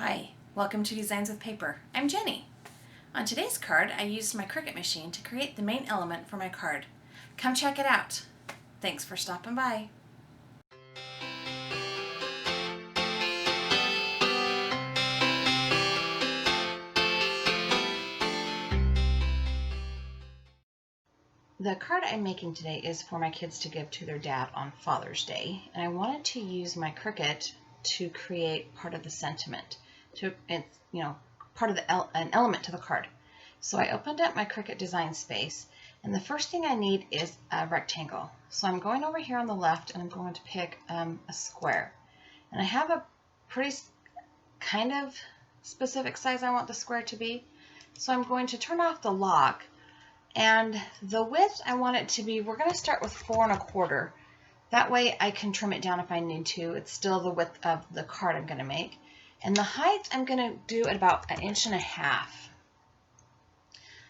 Hi, welcome to Designs with Paper. I'm Jenny. On today's card, I used my Cricut machine to create the main element for my card. Come check it out. Thanks for stopping by. The card I'm making today is for my kids to give to their dad on Father's Day, and I wanted to use my Cricut to create part of the sentiment, part of an element to the card. So I opened up my Cricut design space, and the first thing I need is a rectangle. So I'm going over here on the left, and I'm going to pick a square. And I have a pretty kind of specific size I want the square to be. So I'm going to turn off the lock. And the width I want it to be, we're going to start with 4 1/4. That way I can trim it down if I need to. It's still the width of the card I'm going to make. And the height I'm going to do at about 1.5 inches.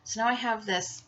So now I have this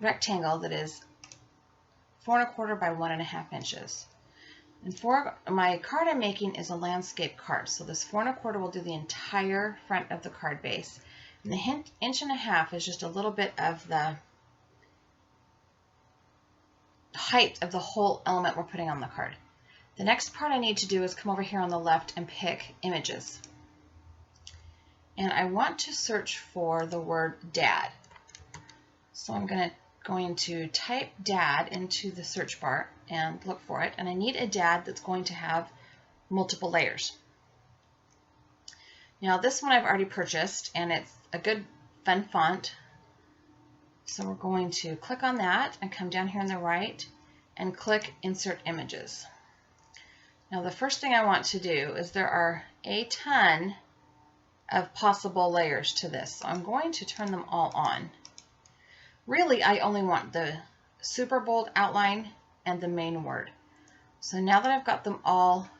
rectangle that is 4 1/4 by 1.5 inches. And my card I'm making is a landscape card. So this 4 1/4 will do the entire front of the card base. And the 1.5 inches is just a little bit of the height of the whole element we're putting on the card. The next part I need to do is come over here on the left and pick images. And I want to search for the word dad. So I'm going to type dad into the search bar and look for it. And I need a dad that's going to have multiple layers. Now this one I've already purchased, and it's a good fun font. So we're going to click on that and come down here on the right and click Insert Images. Now the first thing I want to do is there are a ton of possible layers to this. So I'm going to turn them all on. Really, I only want the super bold outline and the main word. So now that I've got them all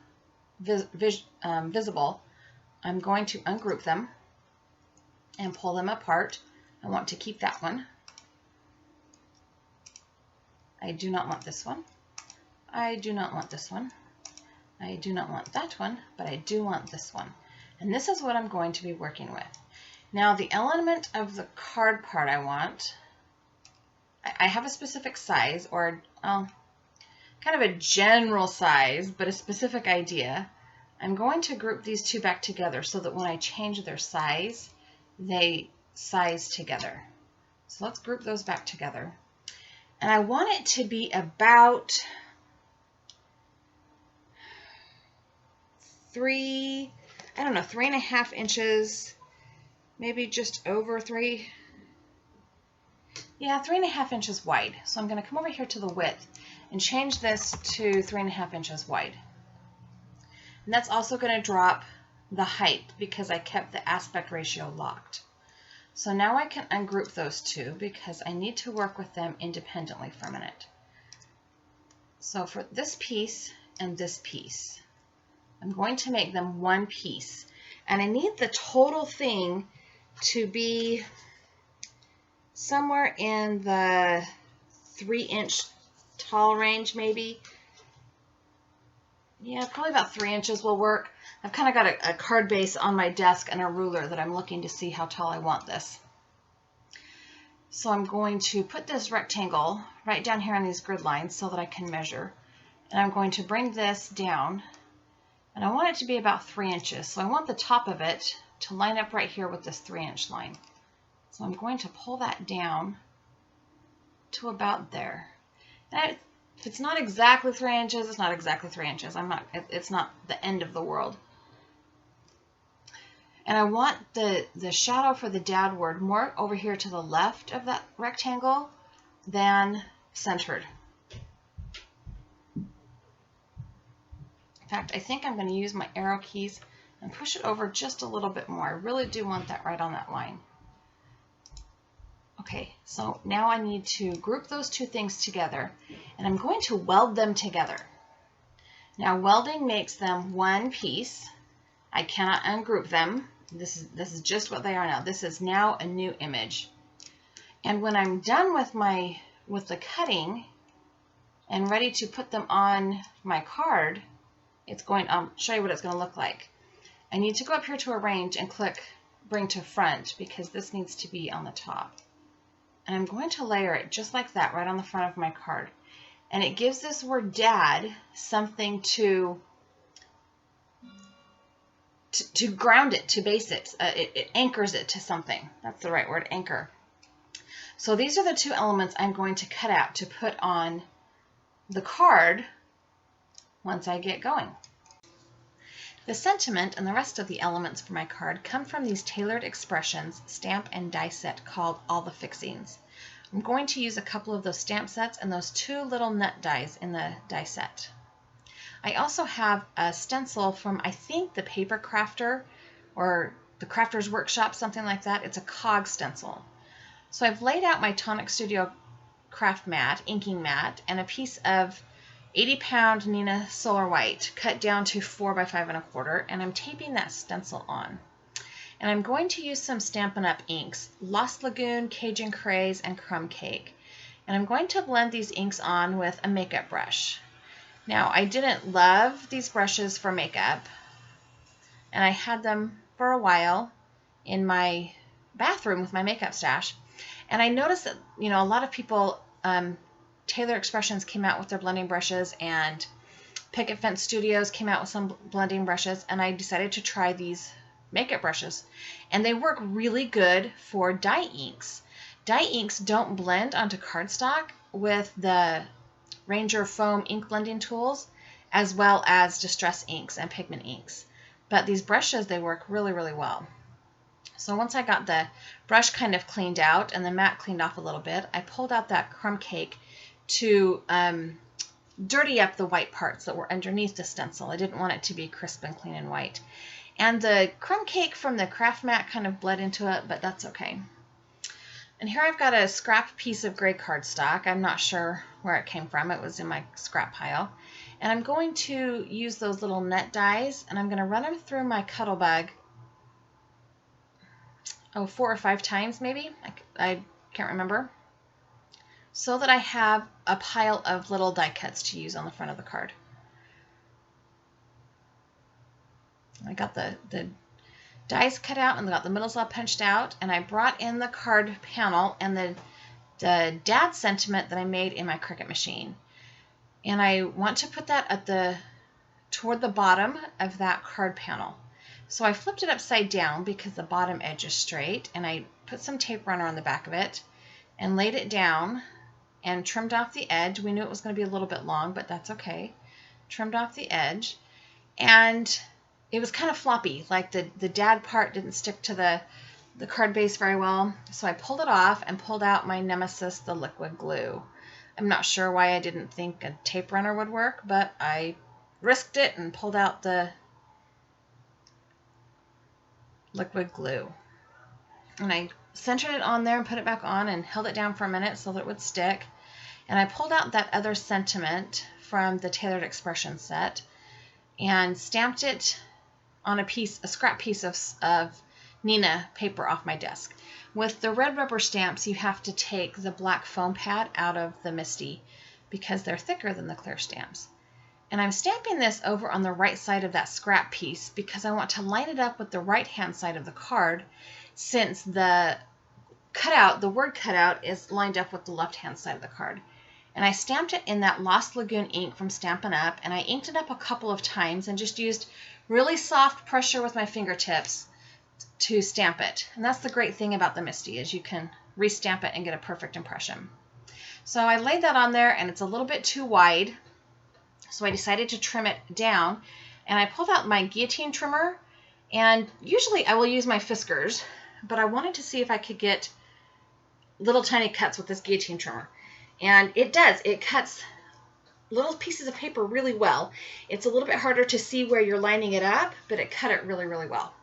visible, I'm going to ungroup them and pull them apart. I want to keep that one. I do not want this one. I do not want this one. I do not want that one, but I do want this one. And this is what I'm going to be working with. Now the element of the card part I want, I have a specific size, or kind of a general size, but a specific idea. I'm going to group these two back together so that when I change their size, they size together. So let's group those back together. And I want it to be about 3.5 inches, maybe just over 3. Yeah, 3.5 inches wide. So I'm going to come over here to the width and change this to 3.5 inches wide. And that's also going to drop the height because I kept the aspect ratio locked. So now I can ungroup those two because I need to work with them independently for a minute. So for this piece and this piece, I'm going to make them one piece. And I need the total thing to be somewhere in the 3-inch tall range, maybe. Yeah, probably about 3 inches will work. I've kind of got a card base on my desk and a ruler that I'm looking to see how tall I want this. So I'm going to put this rectangle right down here on these grid lines so that I can measure. And I'm going to bring this down. And I want it to be about 3 inches. So I want the top of it to line up right here with this 3-inch line. So I'm going to pull that down to about there. And if it's not exactly 3 inches, it's not exactly 3 inches. It's not the end of the world. And I want the shadow for the dad word more over here to the left of that rectangle than centered. In fact, I think I'm going to use my arrow keys and push it over just a little bit more. I really do want that right on that line. Okay, so now I need to group those two things together, and I'm going to weld them together. Now welding makes them one piece. I cannot ungroup them. This is just what they are now. This is now a new image. And when I'm done with the cutting and ready to put them on my card, I'll show you what it's going to look like. I need to go up here to arrange and click bring to front because this needs to be on the top. And I'm going to layer it just like that right on the front of my card. And it gives this word dad something to ground it, to base it. It anchors it to something. That's the right word, anchor. So these are the two elements I'm going to cut out to put on the card once I get going. The sentiment and the rest of the elements for my card come from these Tailored Expressions stamp and die set called All the Fixings. I'm going to use a couple of those stamp sets and those two little nut dies in the die set. I also have a stencil from, I think, the Paper Crafter or the Crafter's Workshop, something like that. It's a cog stencil. So I've laid out my Tonic Studio craft mat, inking mat, and a piece of 80-pound Neenah Solar White cut down to 4 by 5 1/4, and I'm taping that stencil on. And I'm going to use some Stampin' Up! Inks, Lost Lagoon, Cajun Craze, and Crumb Cake. And I'm going to blend these inks on with a makeup brush. Now, I didn't love these brushes for makeup, and I had them for a while in my bathroom with my makeup stash. And I noticed that, a lot of people, Tailored Expressions came out with their blending brushes, and Picket Fence Studios came out with some blending brushes, and I decided to try these makeup brushes. And they work really good for dye inks. Dye inks don't blend onto cardstock with the Ranger foam ink blending tools, as well as distress inks and pigment inks. But these brushes, they work really, really well. So once I got the brush kind of cleaned out and the mat cleaned off a little bit, I pulled out that Crumb Cake to dirty up the white parts that were underneath the stencil. I didn't want it to be crisp and clean and white. And the Crumb Cake from the craft mat kind of bled into it, but that's okay. And here I've got a scrap piece of gray cardstock. I'm not sure where it came from. It was in my scrap pile. And I'm going to use those little nut dies, and I'm going to run them through my Cuttlebug 4 or 5 times maybe. I can't remember. So that I have a pile of little die cuts to use on the front of the card. I got the dies cut out and got the middles all punched out, and I brought in the card panel and the dad sentiment that I made in my Cricut machine. And I want to put that toward the bottom of that card panel. So I flipped it upside down because the bottom edge is straight, and I put some tape runner on the back of it and laid it down and trimmed off the edge. We knew it was going to be a little bit long, but that's okay. Trimmed off the edge, and it was kind of floppy, like the dad part didn't stick to the card base very well. So I pulled it off and pulled out my nemesis, the liquid glue. I'm not sure why I didn't think a tape runner would work, but I risked it and pulled out the liquid glue. And I centered it on there and put it back on and held it down for a minute so that it would stick. And I pulled out that other sentiment from the Tailored Expression set and stamped it on a scrap piece of Neenah paper off my desk. With the red rubber stamps, you have to take the black foam pad out of the MISTI because they're thicker than the clear stamps. And I'm stamping this over on the right side of that scrap piece because I want to line it up with the right-hand side of the card, since the word cutout is lined up with the left-hand side of the card. And I stamped it in that Lost Lagoon ink from Stampin' Up, and I inked it up a couple of times and just used really soft pressure with my fingertips to stamp it. And that's the great thing about the MISTI, is you can restamp it and get a perfect impression. So I laid that on there, and it's a little bit too wide, so I decided to trim it down. And I pulled out my guillotine trimmer, and usually I will use my Fiskars, but I wanted to see if I could get little tiny cuts with this guillotine trimmer. And it does. It cuts little pieces of paper really well. It's a little bit harder to see where you're lining it up, but it cut it really, really well.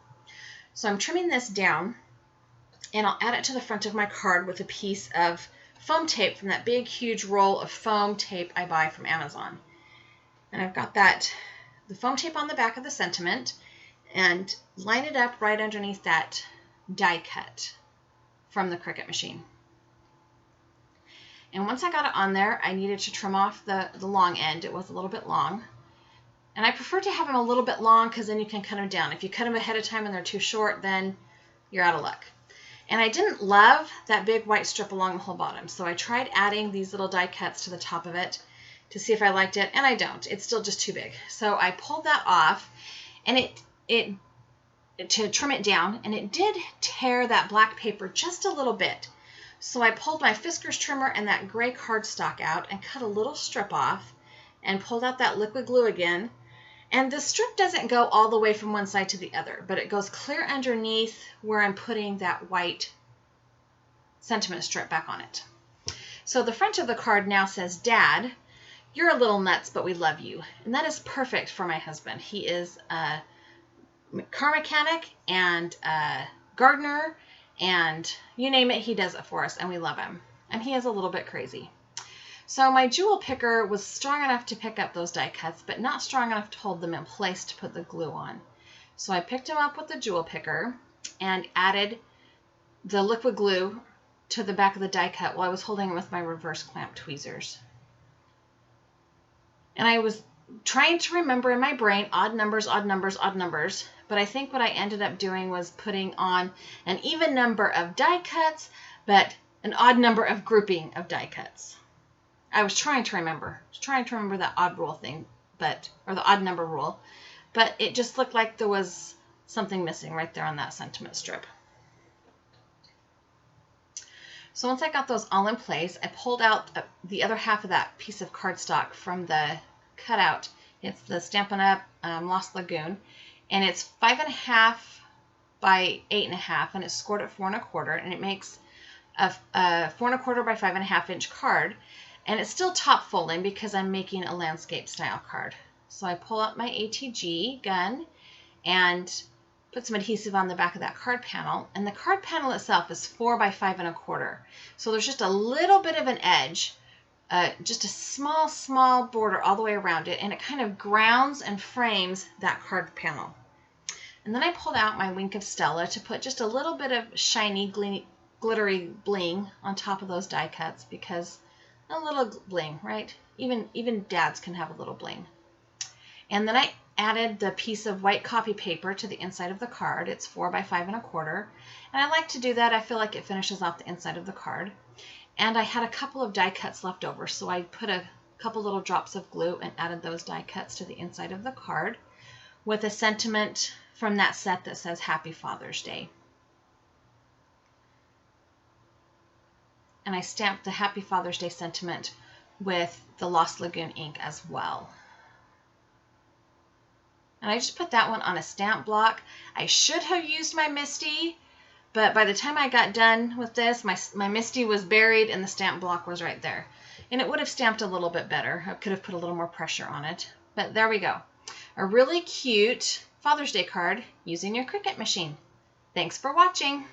So I'm trimming this down, and I'll add it to the front of my card with a piece of foam tape from that big, huge roll of foam tape I buy from Amazon. And I've got the foam tape on the back of the sentiment, and line it up right underneath that die cut from the Cricut machine. And once I got it on there, I needed to trim off the long end. It was a little bit long. And I prefer to have them a little bit long because then you can cut them down. If you cut them ahead of time and they're too short, then you're out of luck. And I didn't love that big white strip along the whole bottom, so I tried adding these little die cuts to the top of it to see if I liked it, and I don't. It's still just too big. So I pulled that off, and it to trim it down, and it did tear that black paper just a little bit. So I pulled my Fiskars trimmer and that gray cardstock out and cut a little strip off and pulled out that liquid glue again. And the strip doesn't go all the way from one side to the other, but it goes clear underneath where I'm putting that white sentiment strip back on it. So the front of the card now says, "Dad, you're a little nuts, but we love you." And that is perfect for my husband. He is a car mechanic and a gardener, and you name it, he does it for us, and we love him. And he is a little bit crazy. So my jewel picker was strong enough to pick up those die cuts, but not strong enough to hold them in place to put the glue on. So I picked them up with the jewel picker and added the liquid glue to the back of the die cut while I was holding it with my reverse clamp tweezers. And I was trying to remember in my brain odd numbers, odd numbers, odd numbers, but I think what I ended up doing was putting on an even number of die cuts, but an odd number of grouping of die cuts. I was trying to remember that odd rule thing, or the odd number rule, but it just looked like there was something missing right there on that sentiment strip. So once I got those all in place, I pulled out the other half of that piece of cardstock from the cutout. It's the Stampin' Up! Lost Lagoon, and it's 5.5 by 8.5, and it's scored at 4 1/4, and it makes a 4 1/4 by 5.5 inch card. And it's still top folding because I'm making a landscape style card. So I pull out my ATG gun and put some adhesive on the back of that card panel. And the card panel itself is 4 by 5 1/4. So there's just a little bit of an edge, just a small border all the way around it. And it kind of grounds and frames that card panel. And then I pulled out my Wink of Stella to put just a little bit of shiny, glittery bling on top of those die cuts, because a little bling, right? Even dads can have a little bling. And then I added the piece of white copy paper to the inside of the card. It's 4 by 5 1/4. And I like to do that. I feel like it finishes off the inside of the card. And I had a couple of die cuts left over, so I put a couple little drops of glue and added those die cuts to the inside of the card with a sentiment from that set that says Happy Father's Day. And I stamped the Happy Father's Day sentiment with the Lost Lagoon ink as well. And I just put that one on a stamp block. I should have used my Misty, but by the time I got done with this, my Misty was buried and the stamp block was right there. And it would have stamped a little bit better. I could have put a little more pressure on it. But there we go. A really cute Father's Day card using your Cricut machine. Thanks for watching.